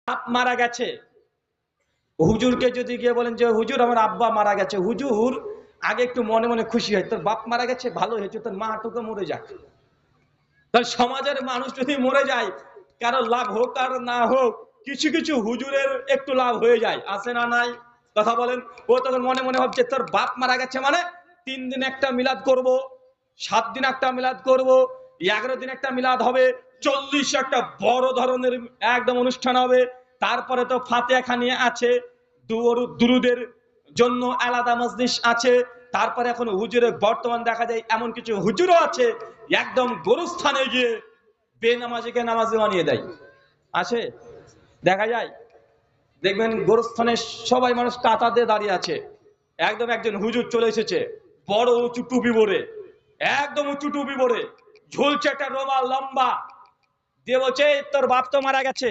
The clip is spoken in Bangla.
বাপ মারা গেছে, হুজুরকে যদি গিয়ে বলেন যে হুজুর আমার আব্বা মারা গেছে, হুজুর আগে একটু মনে মনে খুশি হয়, তোর বাপ মারা গেছে ভালো হয়েছে, তোর মাটুকু মরে যাক। তার সমাজের মানুষ যদি মরে যায়, কারো লাভ হোক আর না হোক, কিছু কিছু হুজুরের একটু লাভ হয়ে যায়, আছে না নাই? কথা বলেন। ও তখন মনে মনে ভাবছে তোর বাপ মারা গেছে মানে 3 দিন একটা মিলাদ করব, 7 দিন একটা মিলাদ করব, 11 দিন একটা মিলাদ হবে, 40 একটা বড় ধরনের একদম অনুষ্ঠান হবে। তারপরে তো ফাতিহা খানি আছে, দুরুদের জন্য আলাদা মজলিস আছে। তারপরে এখন হুজুরের বর্তমান দেখা যায় এমন কিছু হুজুরও আছে একদম গোরস্থানে গিয়ে বেনামাজিকে নামাজি বানিয়ে দেয়। আছে, দেখা যায়। দেখবেন গোরস্থানে সবাই মানুষ কাতার দিয়ে দাঁড়িয়ে আছে, একদম একজন হুজুর চলে এসেছে বড় উঁচু টুপি পরে, একদম উঁচু টুপি পরে, ঝুলছে একটা রোমাল লম্বা দিয়ে, বলছে তোর বাপ তো মারা গেছে।